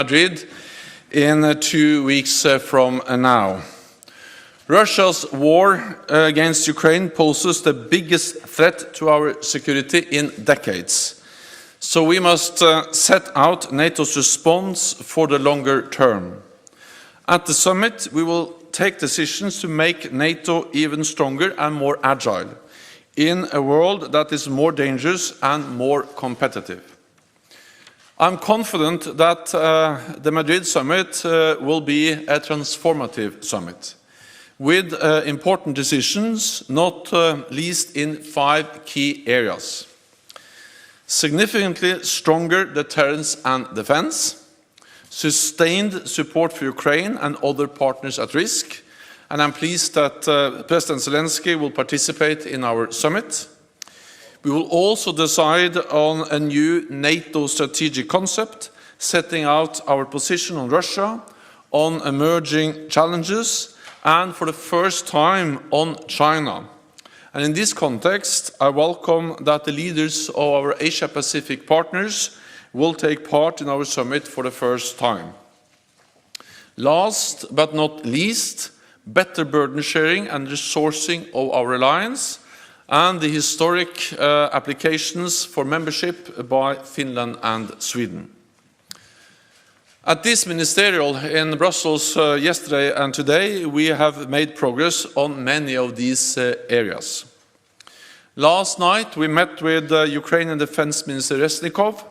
Madrid in 2 weeks from now. Russia's war against Ukraine poses the biggest threat to our security in decades. So we must set out NATO's response for the longer term. At the summit, we will take decisions to make NATO even stronger and more agile in a world that is more dangerous and more competitive. I'm confident that the Madrid summit will be a transformative summit with important decisions, not least in 5 key areas. Significantly stronger deterrence and defense, sustained support for Ukraine and other partners at risk, and I'm pleased that President Zelensky will participate in our summit. We will also decide on a new NATO strategic concept, setting out our position on Russia, on emerging challenges, and for the first time on China. And in this context, I welcome that the leaders of our Asia-Pacific partners will take part in our summit for the first time. Last but not least, better burden sharing and resourcing of our alliance, and the historic applications for membership by Finland and Sweden. At this ministerial in Brussels yesterday and today, we have made progress on many of these areas. Last night, we met with Ukrainian Defense Minister Resnikov.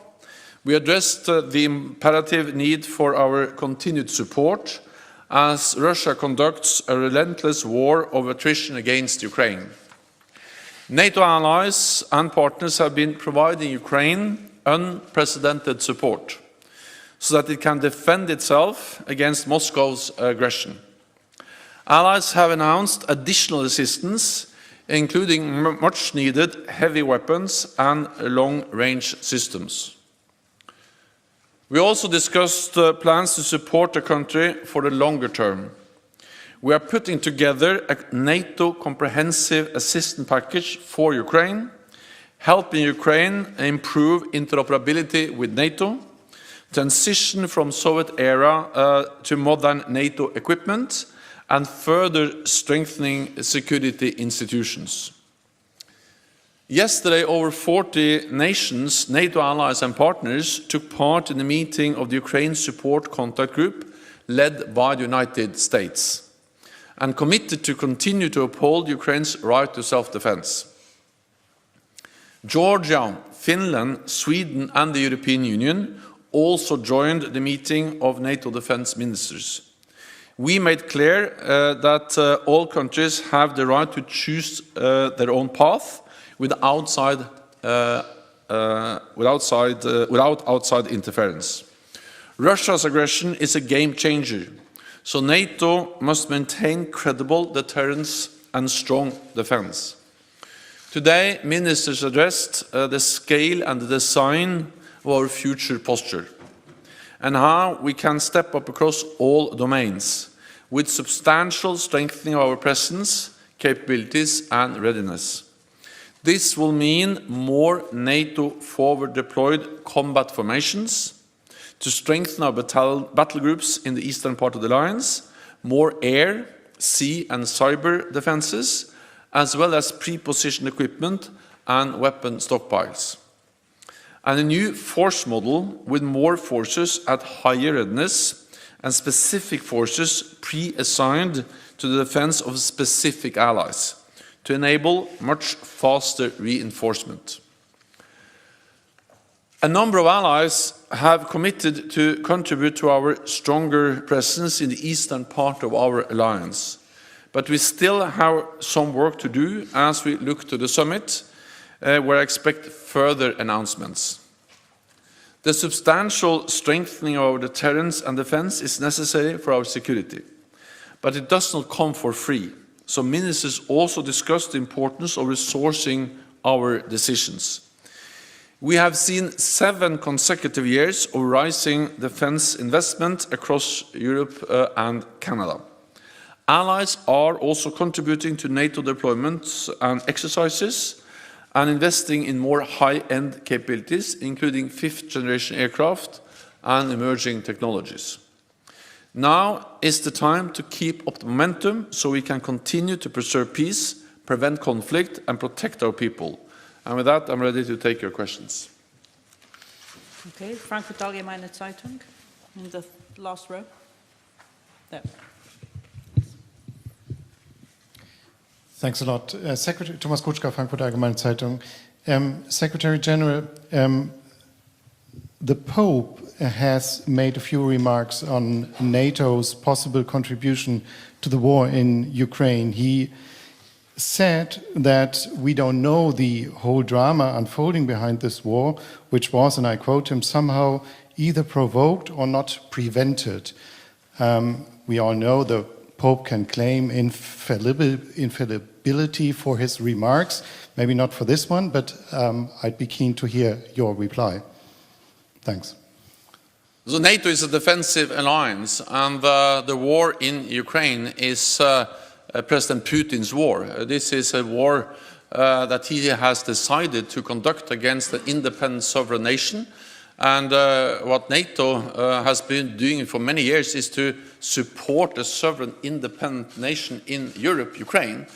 We addressed the imperative need for our continued support as Russia conducts a relentless war of attrition against Ukraine. NATO allies and partners have been providing Ukraine unprecedented support so that it can defend itself against Moscow's aggression. Allies have announced additional assistance, including much-needed heavy weapons and long-range systems. We also discussed plans to support the country for the longer term. We are putting together a NATO comprehensive assistance package for Ukraine, helping Ukraine improve interoperability with NATO, transition from Soviet era to modern NATO equipment, and further strengthening security institutions. Yesterday, over 40 nations, NATO allies and partners took part in the meeting of the Ukraine Support Contact Group led by the United States and committed to continue to uphold Ukraine's right to self-defense. Georgia, Finland, Sweden and the European Union also joined the meeting of NATO defense ministers. We made clear that all countries have the right to choose their own path without outside interference. Russia's aggression is a game changer, so NATO must maintain credible deterrence and strong defense. Today, ministers addressed the scale and the design of our future posture and how we can step up across all domains with substantial strengthening of our presence, capabilities and readiness. This will mean more NATO forward-deployed combat formations, to strengthen our battle groups in the eastern part of the alliance, more air, sea and cyber defenses, as well as pre-positioned equipment and weapon stockpiles. And a new force model with more forces at higher readiness and specific forces pre-assigned to the defense of specific allies to enable much faster reinforcement. A number of allies have committed to contribute to our stronger presence in the eastern part of our alliance, but we still have some work to do as we look to the summit, where I expect further announcements. The substantial strengthening of our deterrence and defense is necessary for our security, but it does not come for free. So ministers also discussed the importance of resourcing our decisions. We have seen 7 consecutive years of rising defense investment across Europe and Canada. Allies are also contributing to NATO deployments and exercises and investing in more high-end capabilities, including 5th-generation aircraft and emerging technologies. Now is the time to keep up the momentum so we can continue to preserve peace, prevent conflict, and protect our people. And with that, I'm ready to take your questions. Okay, Frankfurt Allgemeine Zeitung, in the last row. There. Thanks a lot. Secretary Thomas Kutschka, Frankfurt Allgemeine Zeitung. Secretary General, the Pope has made a few remarks on NATO's possible contribution to the war in Ukraine. He said that we don't know the whole drama unfolding behind this war, which was, and I quote him, somehow either provoked or not prevented. We all know the Pope can claim infallibility for his remarks, maybe not for this one, but I'd be keen to hear your reply. Thanks. So NATO is a defensive alliance, and the war in Ukraine is President Putin's war. This is a war that he has decided to conduct against an independent sovereign nation. And what NATO has been doing for many years is to support a sovereign independent nation in Europe, Ukraine,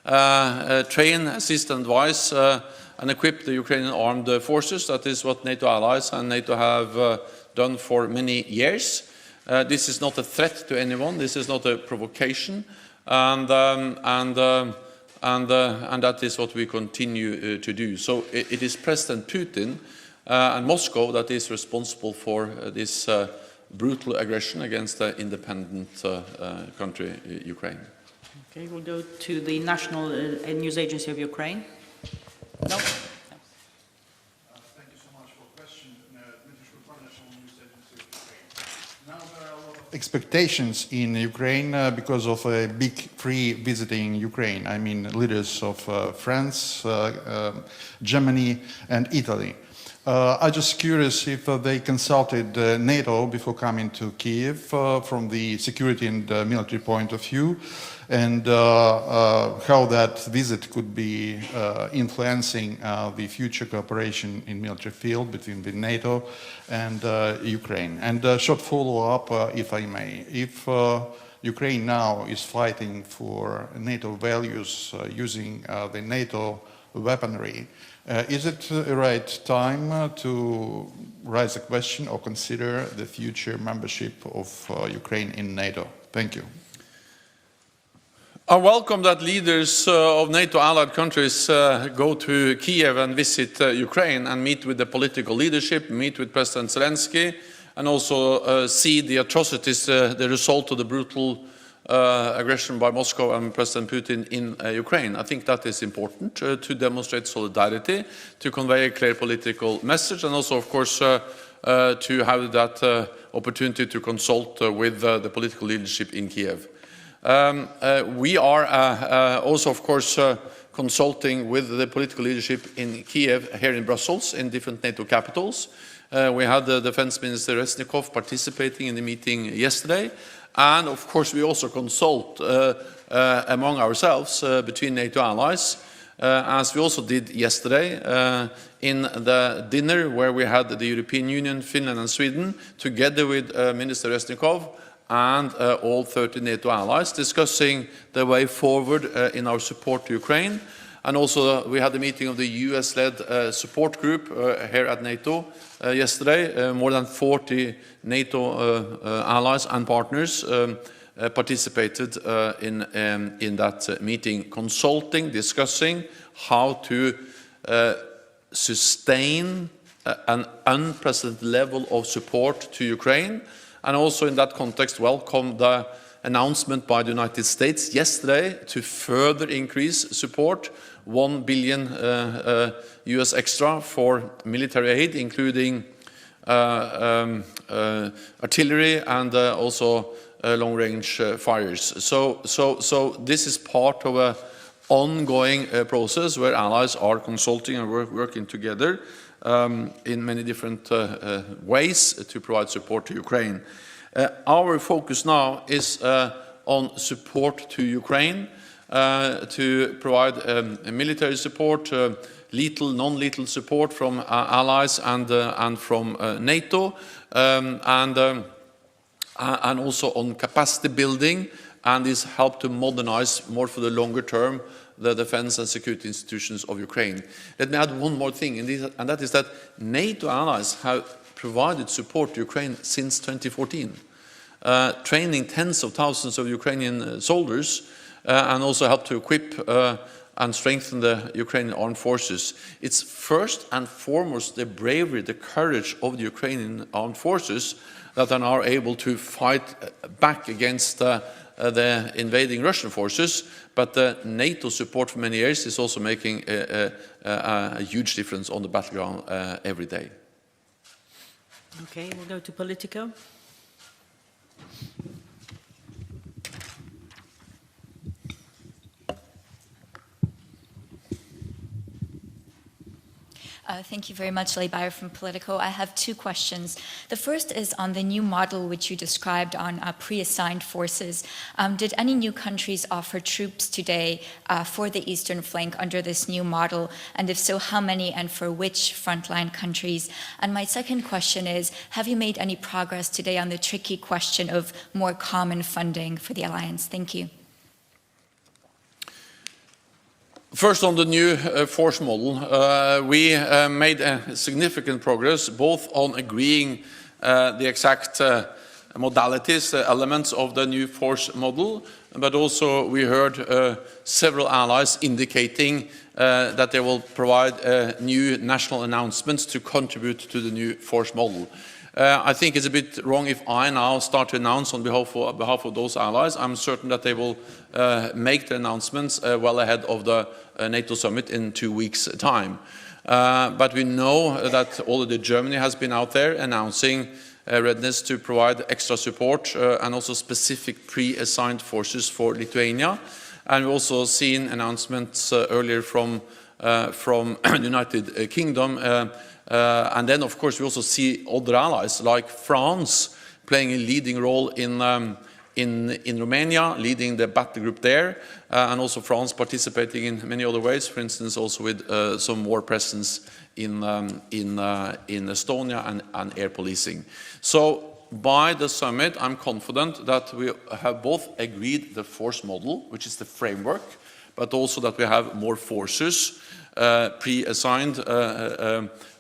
train, assist, and advise, and equip the Ukrainian armed forces. That is what NATO allies and NATO have done for many years. This is not a threat to anyone. This is not a provocation. And that is what we continue to do. So it is President Putin and Moscow that is responsible for this brutal aggression against the independent country, Ukraine. Okay, we'll go to the National News Agency of Ukraine. No? Expectations in Ukraine because of a big three visiting Ukraine. I mean, leaders of France, Germany, and Italy. I'm just curious if they consulted NATO before coming to Kiev from the security and military point of view, and how that visit could be influencing the future cooperation in military field between the NATO and Ukraine. And a short follow-up, if I may. If Ukraine now is fighting for NATO values using the NATO weaponry, is it the right time to raise a question or consider the future membership of Ukraine in NATO? Thank you. I welcome that leaders of NATO allied countries go to Kiev and visit Ukraine and meet with the political leadership, meet with President Zelensky, and also see the atrocities, the result of the brutal aggression by Moscow and President Putin in Ukraine. I think that is important to demonstrate solidarity, to convey a clear political message, and also, of course, to have that opportunity to consult with the political leadership in Kiev. We are also, of course, consulting with the political leadership in Kiev, here in Brussels, in different NATO capitals. We had the Defense Minister Resnikov participating in the meeting yesterday. And, of course, we also consult among ourselves between NATO allies, as we also did yesterday in the dinner where we had the European Union, Finland and Sweden, together with Minister Resnikov and all 30 NATO allies, discussing the way forward in our support to Ukraine. And also we had the meeting of the US-led support group here at NATO yesterday. More than 40 NATO allies and partners participated in that meeting, consulting, discussing how to sustain an unprecedented level of support to Ukraine, and also in that context welcome the announcement by the United States yesterday to further increase support, $1 billion US extra for military aid, including artillery and also long-range fires. So this is part of an ongoing process where allies are consulting and working together in many different ways to provide support to Ukraine. Our focus now is on support to Ukraine, to provide military support, lethal, non-lethal support from allies and from NATO, and also on capacity building, and this helped to modernize more for the longer term the defense and security institutions of Ukraine. Let me add one more thing, and that is that NATO allies have provided support to Ukraine since 2014, training tens of thousands of Ukrainian soldiers, and also helped to equip and strengthen the Ukrainian armed forces. It's first and foremost the bravery, the courage of the Ukrainian armed forces that are now able to fight back against the invading Russian forces, but the NATO support for many years is also making a huge difference on the battleground every day. Okay, we'll go to Politico. Thank you very much, Leigh Beyer from Politico. I have two questions. The first is on the new model which you described on pre-assigned forces. Did any new countries offer troops today for the eastern flank under this new model? And if so, how many and for which frontline countries? And my second question is, have you made any progress today on the tricky question of more common funding for the alliance? Thank you. First, on the new force model, we made significant progress both on agreeing the exact modalities, elements of the new force model, but also we heard several allies indicating that they will provide new national announcements to contribute to the new force model. I think it's a bit wrong if I now start to announce on behalf of those allies. I'm certain that they will make the announcements well ahead of the NATO summit in 2 weeks' time. But we know that already Germany has been out there announcing readiness to provide extra support and also specific pre-assigned forces for Lithuania. And we've also seen announcements earlier from the United Kingdom. And then, of course, we also see other allies like France playing a leading role in Romania, leading the battle group there, and also France participating in many other ways, for instance, also with some more presence in Estonia and air policing. So by the summit, I'm confident that we have both agreed the force model, which is the framework, but also that we have more forces pre-assigned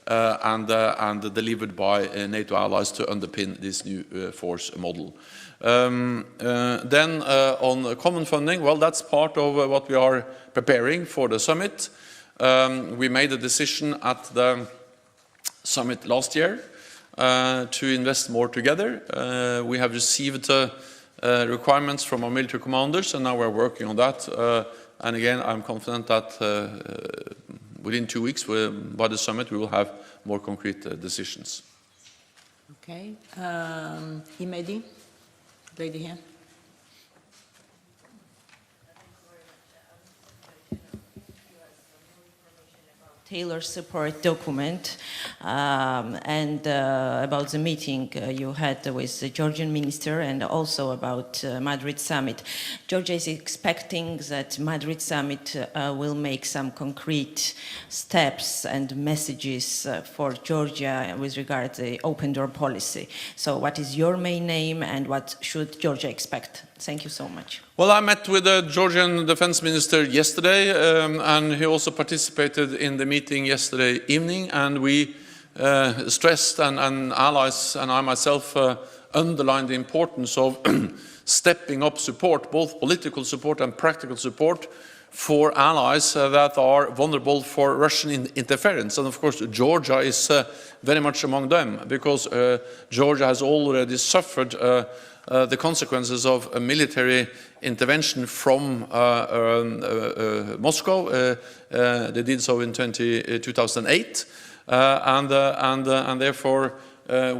and delivered by NATO allies to underpin this new force model. Then on common funding, well, that's part of what we are preparing for the summit. We made a decision at the summit last year to invest more together. We have received requirements from our military commanders, and now we're working on that. And again, I'm confident that within 2 weeks, by the summit, we will have more concrete decisions. Okay. Imedi, lady here. Taylor support document and about the meeting you had with the Georgian minister and also about Madrid summit. Georgia is expecting that Madrid summit will make some concrete steps and messages for Georgia with regard to the open door policy. So what is your main aim and what should Georgia expect? Thank you so much. Well, I met with the Georgian defense minister yesterday, and he also participated in the meeting yesterday evening, and we stressed, and allies and I myself underlined the importance of stepping up support, both political support and practical support, for allies that are vulnerable for Russian interference. And of course, Georgia is very much among them, because Georgia has already suffered the consequences of a military intervention from Moscow. They did so in 2008, and therefore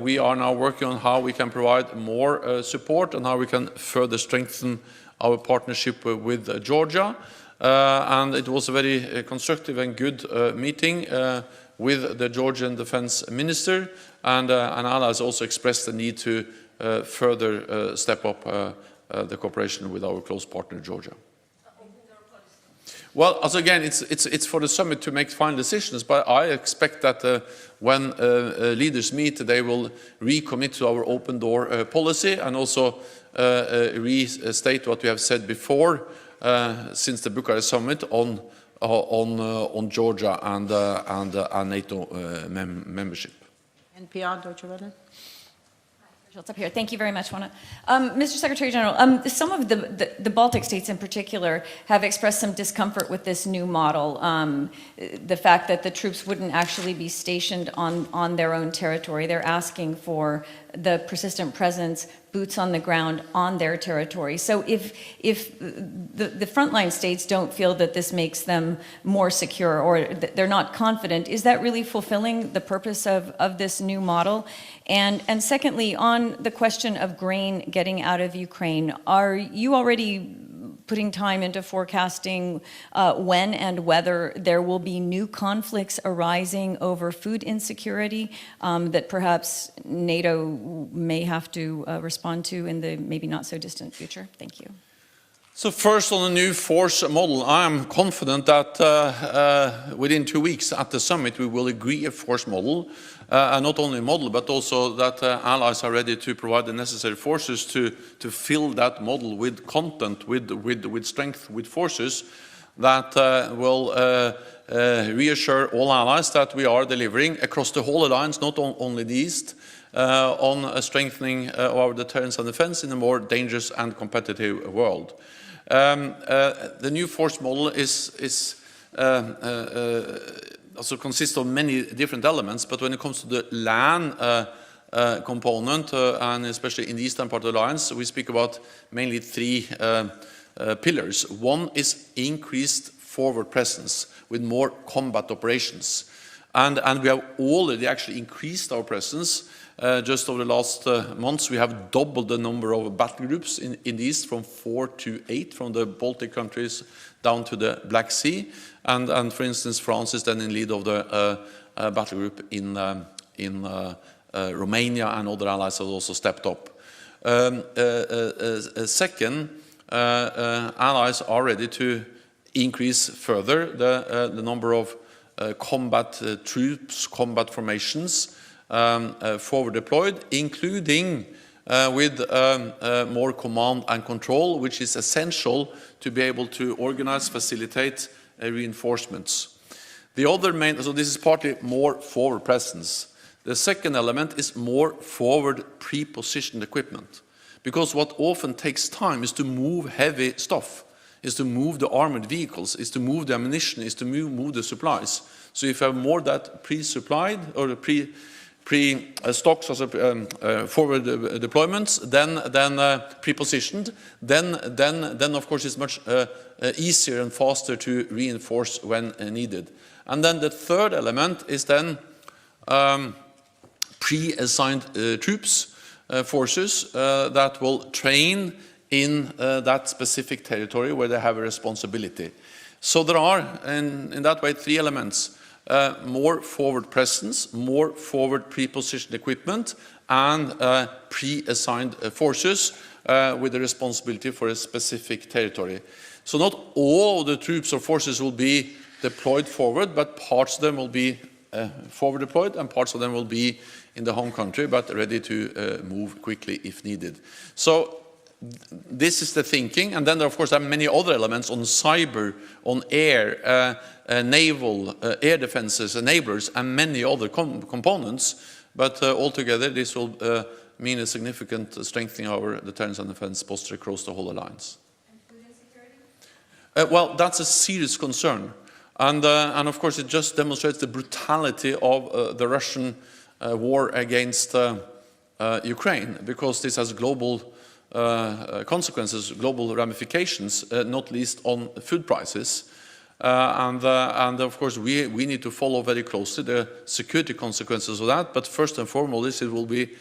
we are now working on how we can provide more support and how we can further strengthen our partnership with Georgia. And it was a very constructive and good meeting with the Georgian defense minister, and allies also expressed the need to further step up the cooperation with our close partner, Georgia. Well, as again, it's for the summit to make final decisions, but I expect that when leaders meet, they will recommit to our open door policy and also restate what we have said before since the Bucharest summit on Georgia and NATO membership. NPR, Deutsche Welle. Up here. Thank you very much, Juana. Mr. Secretary General, some of the Baltic states in particular have expressed some discomfort with this new model, the fact that the troops wouldn't actually be stationed on their own territory. They're asking for the persistent presence, boots on the ground on their territory. So if the frontline states don't feel that this makes them more secure or they're not confident, is that really fulfilling the purpose of this new model? And secondly, on the question of grain getting out of Ukraine, are you already putting time into forecasting when and whether there will be new conflicts arising over food insecurity that perhaps NATO may have to respond to in the maybe not so distant future? Thank you. So first on the new force model, I am confident that within 2 weeks at the summit we will agree a force model, and not only a model but also that allies are ready to provide the necessary forces to fill that model with content, with strength, with forces that will reassure all allies that we are delivering across the whole alliance, not only the East, on strengthening our deterrence and defense in a more dangerous and competitive world. The new force model also consists of many different elements, but when it comes to the land component, and especially in the eastern part of the alliance, we speak about mainly 3 pillars. One is increased forward presence with more combat operations. And we have already actually increased our presence. Just over the last months, we have doubled the number of battle groups in the east from 4 to 8, from the Baltic countries down to the Black Sea. And for instance, France is then in lead of the battle group in Romania, and other allies have also stepped up. Second, allies are ready to increase further the number of combat troops, combat formations forward deployed, including with more command and control, which is essential to be able to organize, facilitate reinforcements. The other main, so this is partly more forward presence. The second element is more forward pre-positioned equipment, because what often takes time is to move heavy stuff, is to move the armored vehicles, is to move the ammunition, is to move the supplies. So if you have more that pre-supplied or pre-stocks, also forward deployments, then pre-positioned, then of course it's much easier and faster to reinforce when needed. And then the third element is then pre-assigned troops, forces that will train in that specific territory where they have a responsibility. So there are, in that way, 3 elements. More forward presence, more forward pre-positioned equipment, and pre-assigned forces with the responsibility for a specific territory. So not all the troops or forces will be deployed forward, but parts of them will be forward deployed and parts of them will be in the home country, but ready to move quickly if needed. So this is the thinking, and then there, of course, are many other elements on cyber, on air, naval, air defenses, enablers, and many other components. But altogether, this will mean a significant strengthening of our deterrence and defense posture across the whole alliance. And food insecurity? Well, that's a serious concern, and of course, it just demonstrates the brutality of the Russian war against Ukraine, because this has global consequences, global ramifications, not least on food prices. And of course, we need to follow very closely the security consequences of that. But first and foremost, it will be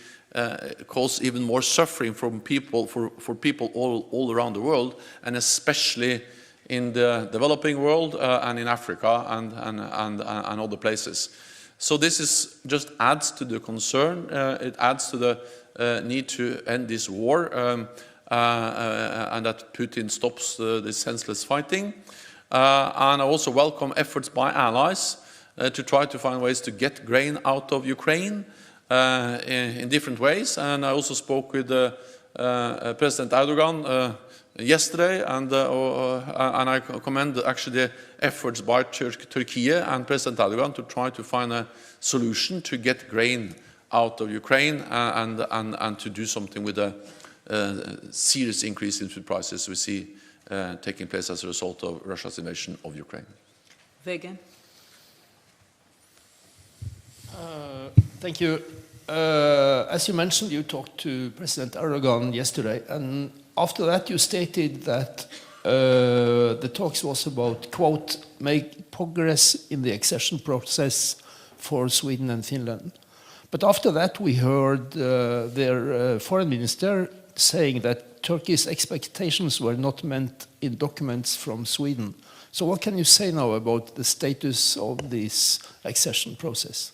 cause even more suffering from people, for people all around the world, and especially in the developing world and in Africa and other places. So this is just adds to the concern. It adds to the need to end this war, and that Putin stops this senseless fighting. And I also welcome efforts by allies to try to find ways to get grain out of Ukraine in different ways. And I also spoke with President Erdogan yesterday, and I commend actually the efforts by Turkey and President Erdogan to try to find a solution to get grain out of Ukraine and to do something with the serious increase in food prices we see taking place as a result of Russia's invasion of Ukraine. Vegen. Thank you. As you mentioned, you talked to President Erdogan yesterday, and after that you stated that the talks was about, quote, make progress in the accession process for Sweden and Finland. But after that we heard their foreign minister saying that Turkey's expectations were not meant in documents from Sweden. So what can you say now about the status of this accession process?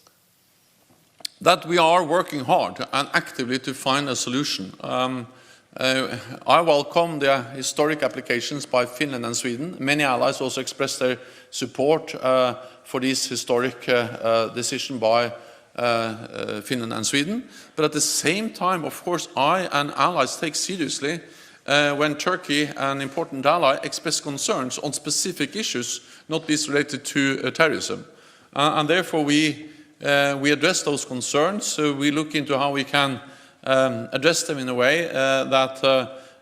That we are working hard and actively to find a solution. I welcome the historic applications by Finland and Sweden. Many allies also expressed their support for this historic decision by Finland and Sweden. But at the same time, of course, I and allies take seriously when Turkey, an important ally, express concerns on specific issues, not least related to terrorism. And therefore we address those concerns. We look into how we can address them in a way that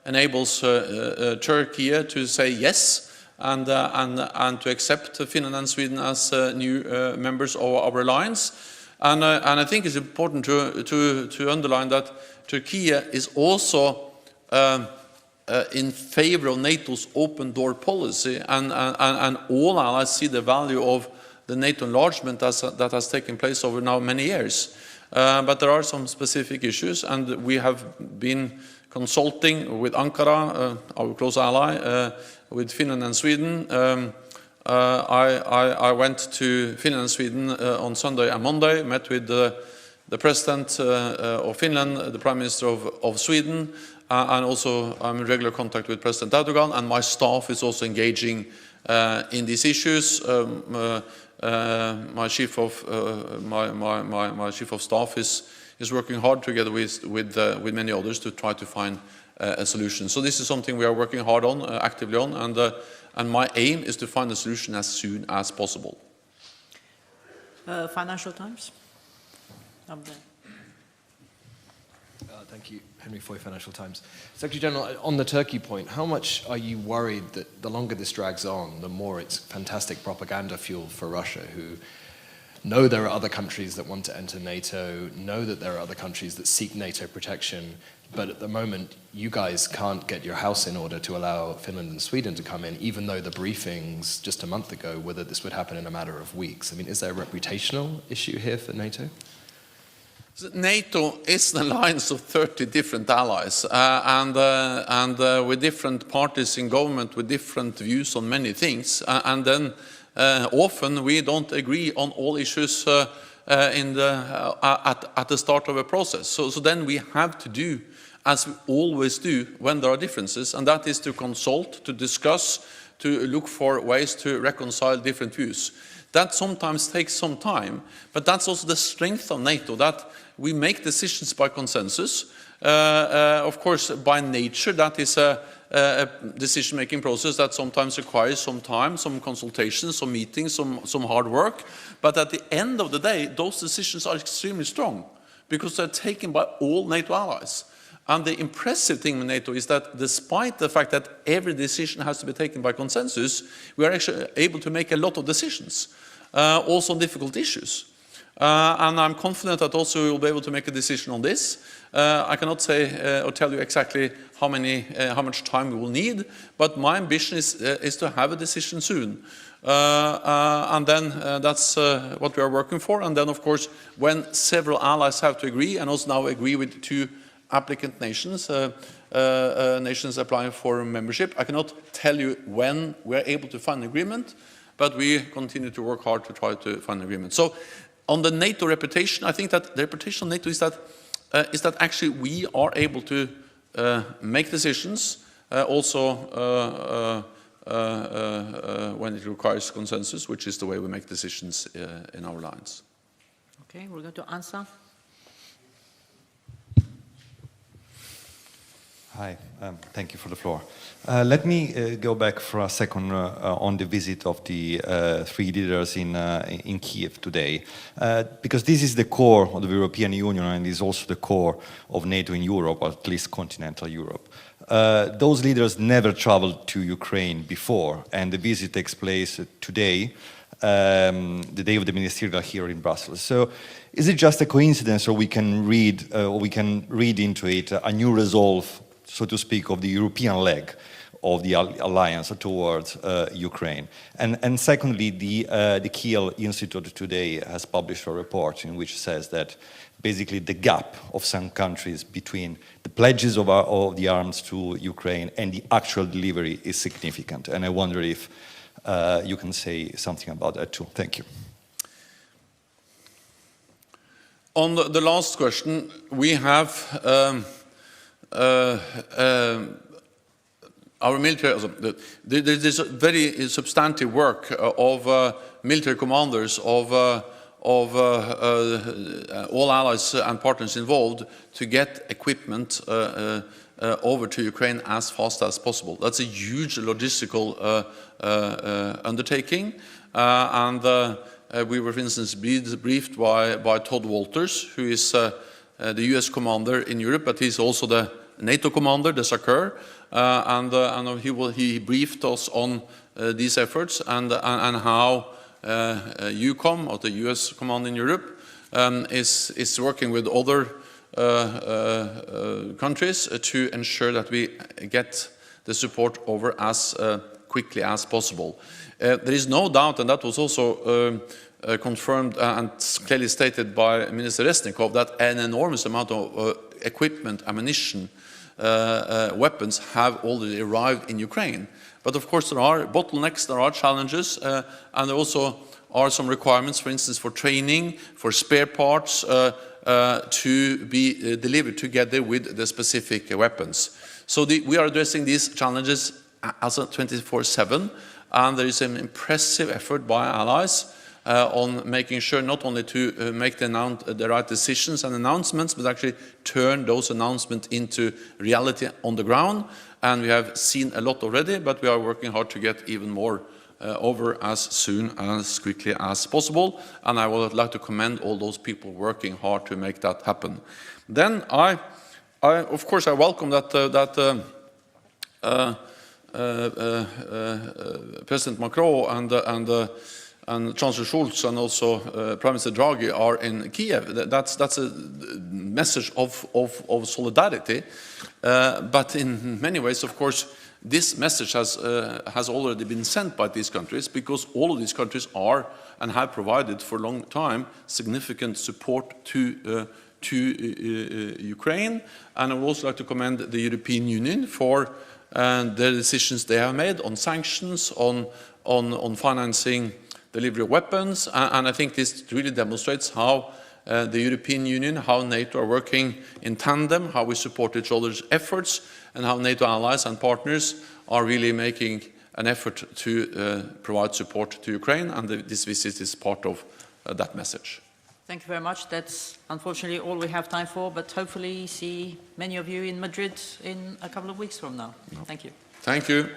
enables Turkey to say yes and to accept Finland and Sweden as new members of our alliance. And I think it's important to underline that Turkey is also in favor of NATO's open door policy, and all allies see the value of the NATO enlargement that has taken place over now many years. But there are some specific issues, and we have been consulting with Ankara, our close ally, with Finland and Sweden. I went to Finland and Sweden on Sunday and Monday, met with the President of Finland, the Prime Minister of Sweden, and also I'm in regular contact with President Erdogan, and my staff is also engaging in these issues. My chief of staff is working hard together with many others to try to find a solution. So this is something we are working hard on, actively on, and my aim is to find a solution as soon as possible. Financial Times. Thank you, Henry Foy, Financial Times. Secretary General, on the Turkey point, how much are you worried that the longer this drags on, the more it's fantastic propaganda fuel for Russia, who know there are other countries that want to enter NATO, know that there are other countries that seek NATO protection, but at the moment you guys can't get your house in order to allow Finland and Sweden to come in, even though the briefings just a month ago were that this would happen in a matter of weeks. I mean, is there a reputational issue here for NATO? NATO is an alliance of 30 different allies, and with different parties in government with different views on many things, and then often we don't agree on all issues at the start of a process. So then we have to do as we always do when there are differences, and that is to consult, to discuss, to look for ways to reconcile different views. That sometimes takes some time, but that's also the strength of NATO, that we make decisions by consensus. Of course, by nature, that is a decision-making process that sometimes requires some time, some consultations, some meetings, some hard work. But at the end of the day, those decisions are extremely strong because they're taken by all NATO allies. And the impressive thing with NATO is that despite the fact that every decision has to be taken by consensus, we are actually able to make a lot of decisions, also on difficult issues. And I'm confident that also we will be able to make a decision on this. I cannot say or tell you exactly how much time we will need, but my ambition is to have a decision soon. And then that's what we are working for. And then, of course, when several allies have to agree, and also now agree with 2 applicant nations, nations applying for membership, I cannot tell you when we are able to find an agreement, but we continue to work hard to try to find an agreement. So, on the NATO reputation, I think that the reputation of NATO is that actually we are able to make decisions, also when it requires consensus, which is the way we make decisions in our alliance. Okay, we're going to answer. Hi, thank you for the floor. Let me go back for a second on the visit of the three leaders in Kiev today, because this is the core of the European Union and is also the core of NATO in Europe, or at least continental Europe. Those leaders never traveled to Ukraine before, and the visit takes place today, the day of the ministerial here in Brussels. So, is it just a coincidence, or we can read into it a new resolve, so to speak, of the European leg of the alliance towards Ukraine? And secondly, the Kiel Institute today has published a report in which says that basically the gap of some countries between the pledges of the arms to Ukraine and the actual delivery is significant. And I wonder if you can say something about that too. Thank you. On the last question, we have our military, there's a very substantive work of military commanders of all allies and partners involved to get equipment over to Ukraine as fast as possible. That's a huge logistical undertaking, and we were, for instance, briefed by Todd Walters, who is the US commander in Europe, but he's also the NATO commander, the SACEUR, and he briefed us on these efforts and how EUCOM, or the US command in Europe, is working with other countries to ensure that we get the support over as quickly as possible. There is no doubt, and that was also confirmed and clearly stated by Minister Resnikov, that an enormous amount of equipment, ammunition, weapons have already arrived in Ukraine. But of course there are bottlenecks, there are challenges, and there also are some requirements, for instance, for training, for spare parts to be delivered together with the specific weapons. So we are addressing these challenges as a 24/7, and there is an impressive effort by allies on making sure not only to make the right decisions and announcements, but actually turn those announcements into reality on the ground. And we have seen a lot already, but we are working hard to get even more over as soon as quickly as possible. And I would like to commend all those people working hard to make that happen. Then of course, I welcome that President Macron and Chancellor Scholz and also Prime Minister Draghi are in Kiev. That's a message of solidarity. But in many ways, of course, this message has already been sent by these countries, because all of these countries are and have provided for a long time significant support to Ukraine. And I would also like to commend the European Union for the decisions they have made on sanctions, on financing delivery of weapons, and I think this really demonstrates how the European Union, how NATO are working in tandem, how we support each other's efforts, and how NATO allies and partners are really making an effort to provide support to Ukraine, and this visit is part of that message. Thank you very much. That's unfortunately all we have time for, but hopefully see many of you in Madrid in a couple of weeks from now. Thank you. Thank you.